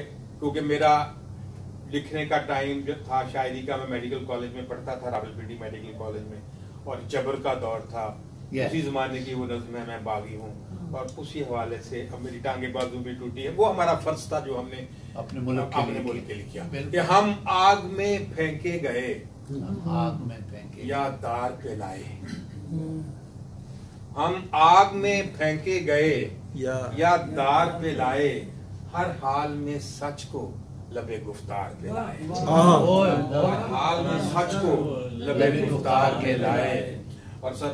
क्योंकि मेरा लिखने का टाइम जो था शायरी का, मैं मेडिकल कॉलेज में पढ़ता था, रावलपिंडी मेडिकल कॉलेज में, और जबर का दौर था। उसी जमाने की वो नज़्म है मैं बागी हूँ, और उसी हवाले से अब मेरी टांगे बाजू में टूटी है। वो हमारा फर्ज था जो हमने अपने मुल्क के लिए किया कि हम आग में फेंके गए, आग में फेंके या दार पे लाए। हम आग में फेंके गए या दार पे लाए, हर हाल में सच को लबे गुफ्तार पे लाए। हर हाल में सच को लबे गुफ्तार पे लाए। और सर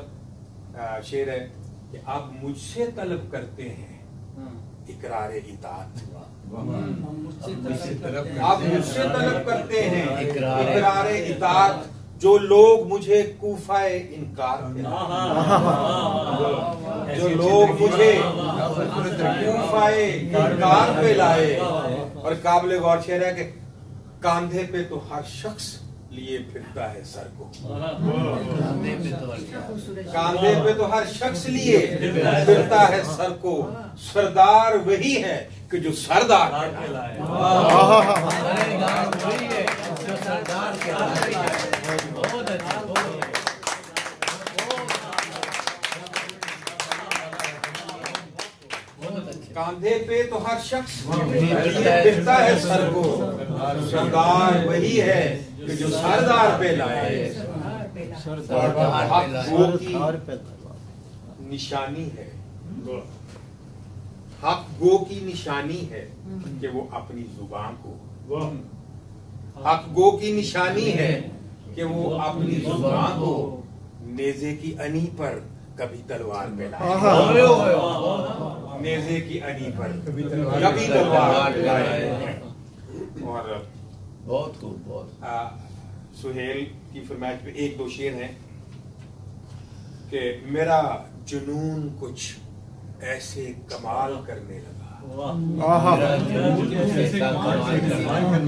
शेर है कि आप मुझसे तलब करते हैं इकरार इताअत, आप मुझसे तलब करते हैं इकरार इताअत, जो लोग मुझे कूफाए इनकार पे लाए, जो लोग मुझे कूफाए इनकार पे लाए। और काबिल गौर शेर है कि कांधे पे तो हर शख्स लिए फिरता है सर को, कांधे पे तो हर शख्स लिए फिरता है सर को, सरदार वही है कि जो सरदार कहलाए। कांधे पे तो हर शख्स फिरता है सर को, सरदार वही है कि जो सरदार पे लाए। और हक गो की निशानी है, हक गो की निशानी है कि वो अपनी जुबान को, हक गो की निशानी है कि वो अपनी जुबान को नेज़े की अनी पर कभी तलवार पे लाए, नेज़े की अनी पर कभी तलवार पे लाए। और बहुत खूब, बहुत सुहेल की फरमाइश पे एक दो शेर हैं कि मेरा जुनून कुछ ऐसे कमाल करने लगा,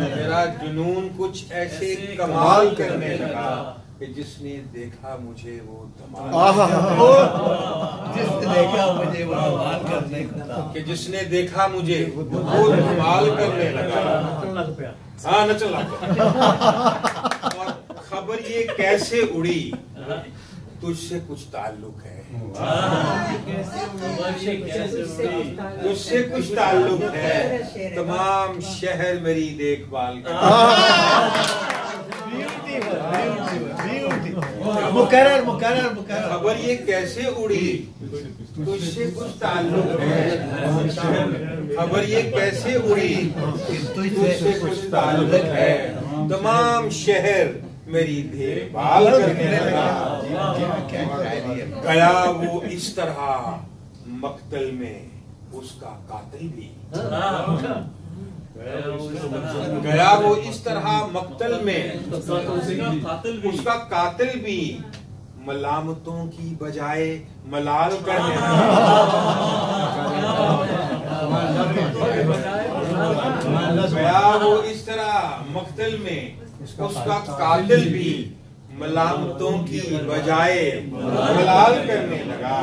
मेरा जुनून कुछ ऐसे कमाल करने लगा कि जिसने देखा मुझे वो धमाल, जिसने देखा मुझे वो धमाल करने लगा, कि जिसने देखा मुझे वो धमाल करने लगा। हाँ, नचल लगा। और खबर ये कैसे उड़ी, तुझसे कुछ ताल्लुक है, तुझसे कुछ ताल्लुक है, तमाम शहर मेरी देखभाल कर। खबर ये कैसे उड़ी, तुझसे कुछ ताल्लुक है, खबर ये कैसे उड़ी, तुझसे कुछ ताल्लुक है, तमाम शहर मेरी देखभाल करने लगा। गया वो इस तरह मक्तल में उसका कातिल भी, गया वो इस तरह मक्तल में उसका कातिल भी, मलामतों की बजाय मलाल करने लगा। गया वो इस तरह मक्तल में उसका कातिल भी, मलामतों की बजाय मलाल करने लगा।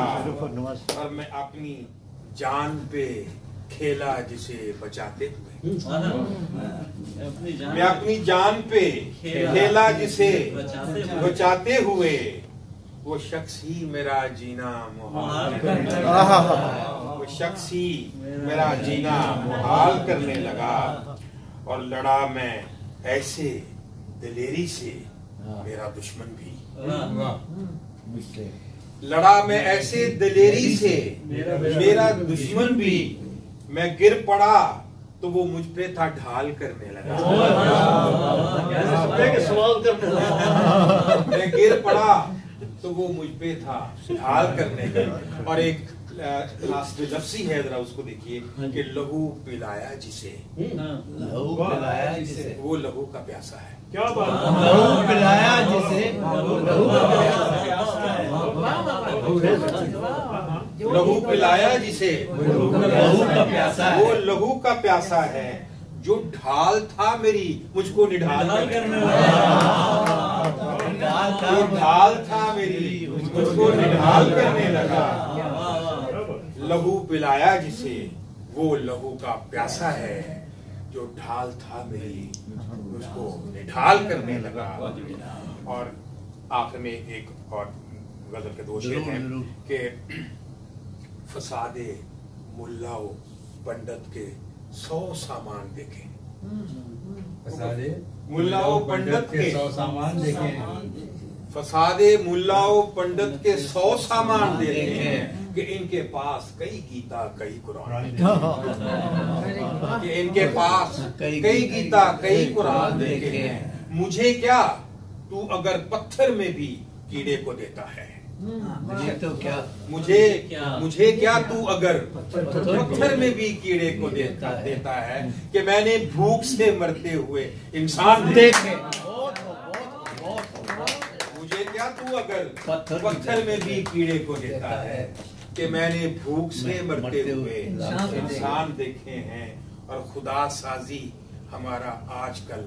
और मैं अपनी जान पे खेला जिसे बचाते हुए, मैं अपनी जान पे खेला जिसे बचाते हुए, वो शख्स ही मेरा जीना मुहाल, वो शख्स ही मेरा जीना मुहाल करने लगा। और लड़ा मैं ऐसे दिलेरी से मेरा दुश्मन भी, लड़ा मैं ऐसे दिलेरी से मेरा दुश्मन भी, मैं गिर पड़ा तो वो मुझ पे था ढाल करने लगा, मैं गिर पड़ा तो वो मुझ पे था ढाल करने लगा। और एक लफ्ज़ी है, जरा उसको देखिए कि लहू पिलाया जिसे, लहू पिलाया जिसे वो लहू का प्यासा है। क्या बात, लहू पिलाया जिसे लहू का लहू पिलाया जिसे लहू का प्यासा है, वो लहू का प्यासा है, जो ढाल था मेरी मुझको निढाल करने लगा, जो ढाल था मेरी मुझको निढाल करने लगा। लहू पिलाया जिसे वो लहू का प्यासा है, जो जो ढाल था मेरी उसको निढाल करने लगा। और आखिर में एक और गजल के 2 शेर हैं कि फसादे मुल्लाओ पंडित के 100 सामान देखे। फसादे मुल्लाओ पंडित के 100 सामान देखे। फसादे मुल्लाओ पंडित के 100 सामान देखे हैं कि इनके पास कई गीता कई कुरान, कि इनके पास कई गीता कई कुरान देखे हैं। मुझे क्या तू अगर पत्थर में भी कीड़े को देता है, मुझे तो क्या, मुझे क्या तू अगर पत्थर में भी कीड़े को देता है कि मैंने भूख से मरते हुए इंसान देखे। मुझे क्या तू अगर पत्थर में भी कीड़े को देता है कि मैंने भूख से मरते हुए इंसान देखे हैं। और खुदा साजी हमारा आजकल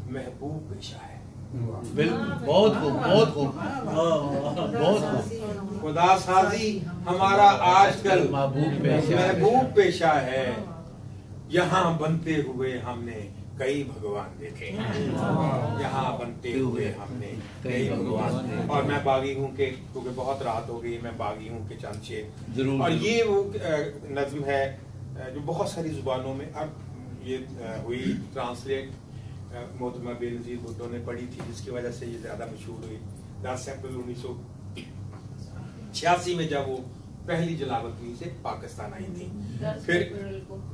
महबूब पेशा है। बहुत खूब, बहुत खूब, बहुत खूब। खुदा साजी हमारा आजकल महबूब पेशा है। यहाँ बनते हुए हमने कई भगवान देखे हैं, यहाँ बनते हुए हमने कई भगवान। और मैं बागी हूँ कि क्योंकि बहुत रात हो गई, मैं बागी हूँ कि चंद शेर। और ये वो नज्म है जो बहुत सारी जुबानों में अब ये हुई ट्रांसलेट, मोहतरमा बेनज़ीर भुट्टो ने पढ़ी थी, जिसकी वजह से ये ज्यादा मशहूर हुई। 10 अप्रैल 1986 में जब वो पहली जलावतनी से पाकिस्तान आई थी, फिर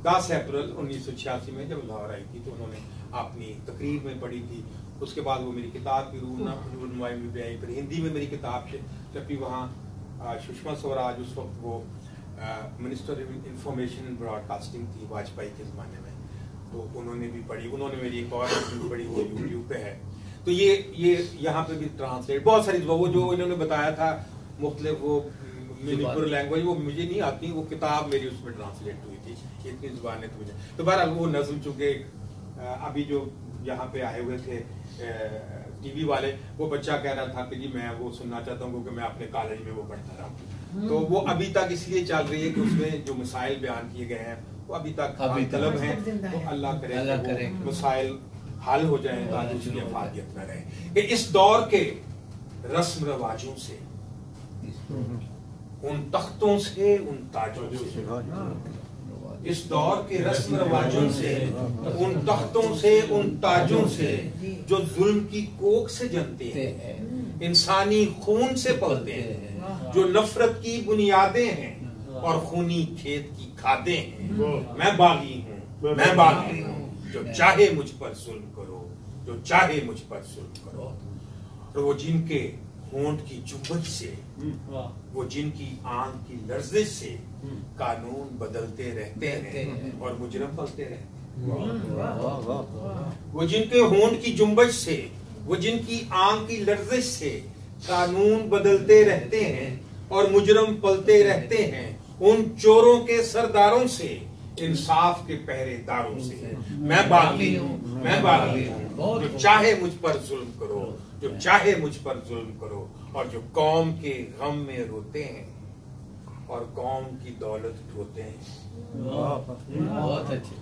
10 अप्रैल 1986 में जब लाहौर आई थी तो उन्होंने अपनी तकरीर में पढ़ी थी। उसके बाद वो मेरी किताब की रूनुमाई में भी आई, फिर हिंदी में मेरी किताब छपी। वहाँ सुषमा स्वराज उस वक्त वो मिनिस्टर इंफॉर्मेशन एंड ब्रॉडकास्टिंग थी वाजपेयी के ज़माने में, तो उन्होंने भी पढ़ी। उन्होंने मेरी एक और पढ़ी, वो यूट्यूब पे है। तो ये यहाँ पे भी ट्रांसलेट बहुत सारी वो जो इन्होंने बताया था मुख्तलिफ वो मणिपुर लैंग्वेज, वो मुझे नहीं आती, वो किताब मेरी उसमें ट्रांसलेट हुई थी। इतनी जुबानें तो मुझे तो बहरहाल वो नज़म चूंकि अभी जो यहाँ पे आए हुए थे टीवी वाले, वो बच्चा कह रहा था कि जी मैं वो सुनना चाहता हूँ क्योंकि मैं अपने कॉलेज में वो पढ़ता रहा। तो वो अभी तक इसलिए चल रही है कि उसमें जो मिसाइल बयान किए गए हैं वो अभी तक तलब हैं। तो अल्लाह करे मिसाइल हल हो जाए ताकि उसकी अफादियत न रहे। कि इस दौर के रस्म रवाजों से, उन तख्तों से, उन ताजों से, इस दौर के रस्म रवाजों से, उन तख्तों से, उन ताजों से जो जुल्म की कोख से जनते हैं, इंसानी खून से पलते हैं, जो नफरत की बुनियादें हैं और खूनी खेत की खादें हैं। मैं बागी हूँ, मैं बागी हूँ, जो चाहे मुझ पर जुल्म करो, जो चाहे मुझ पर जुल्म करो। और वो जिनके होंठ की चुंबक से, वो जिनकी आंख की लर्जिश से कानून बदलते रहते हैं और मुजरम पलते रहते हैं। वो जिनके होंठ की जुम्बश से, वो जिनकी आंख की लर्जिश से कानून बदलते रहते हैं और मुजरम पलते रहते हैं। उन चोरों के सरदारों से, इंसाफ के पहरेदारों से मैं बागी हूँ, मैं बागी हूँ। जो चाहे मुझ पर जुल्म करो, जो चाहे मुझ पर जुल्म करो। और जो कौम के गम में रोते हैं और कौम की दौलत ढोते हैं। बहुत अच्छे।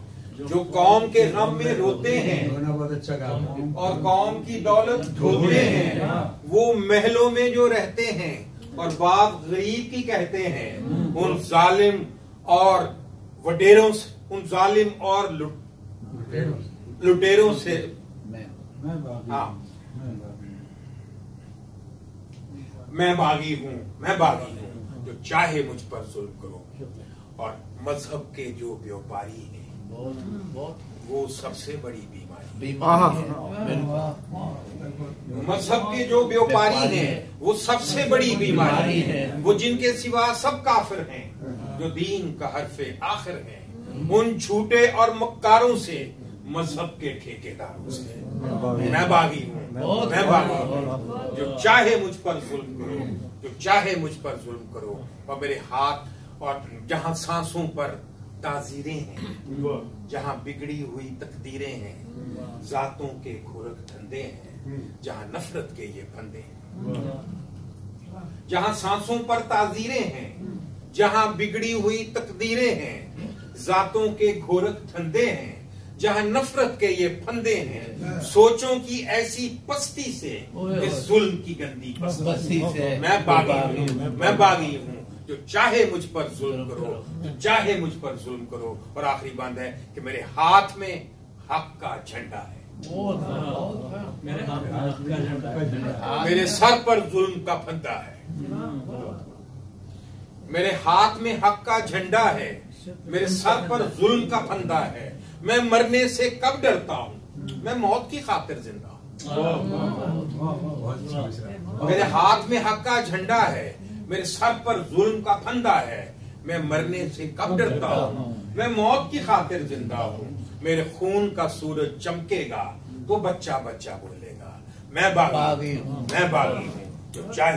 जो कौम के गम में रोते हैं बहुत अच्छा काम और कौम की दौलत ढोते हैं, वो महलों में जो रहते हैं और बाप गरीब की कहते हैं। उन जालिम और वडेरों से, उन जालिम और लुटेरों से मैं बागी हूँ, मैं बागी हूँ। जो चाहे मुझ पर जुल्म करो। और मजहब के जो व्यापारी हैं वो सबसे बड़ी बीमारी। मजहब के जो व्यापारी हैं वो सबसे बड़ी बीमारी है। वो जिनके सिवा सब काफिर हैं, जो दीन का हरफे आखिर है। उन झूठे और मक्कारों से, मजहब के ठेकेदारों से मैं बागी हूँ, मैं बागी हूँ। जो चाहे मुझ पर जुल्म करो, जो चाहे मुझ पर जुल्म करो। और मेरे हाथ और जहाँ सांसों पर ताजीरें हैं, जहाँ बिगड़ी हुई तकदीरें हैं, जातों के गोरख धंधे हैं, जहाँ नफरत के ये फंदे हैं। जहाँ सांसों पर ताजीरें हैं, जहाँ बिगड़ी हुई तकदीरें हैं, जातों के गोरख धंधे हैं, जहां नफरत के ये फंदे हैं, सोचों की ऐसी पस्ती से, इस जुल्म की गंदी पस्ती से मैं बागी हूँ। जो चाहे मुझ पर जुल्म करो, जो चाहे मुझ पर जुल्म करो। और आखिरी बात है कि मेरे हाथ में हक का झंडा है। मेरे सर पर जुल्म का फंदा है। मेरे हाथ में हक का झंडा है, मेरे सर पर जुल्म का फंदा है। मैं मरने से कब डरता हूँ, मैं मौत की खातिर जिंदा हूँ। मेरे हाथ में हक का झंडा है, मेरे सर पर जुल्म का फंदा है। मैं मरने से कब डरता हूँ, मैं मौत की खातिर जिंदा हूँ। मेरे खून का सूरज चमकेगा तो बच्चा बच्चा बोलेगा मैं बागी हूँ, मैं बागी हूँ। जो चाहे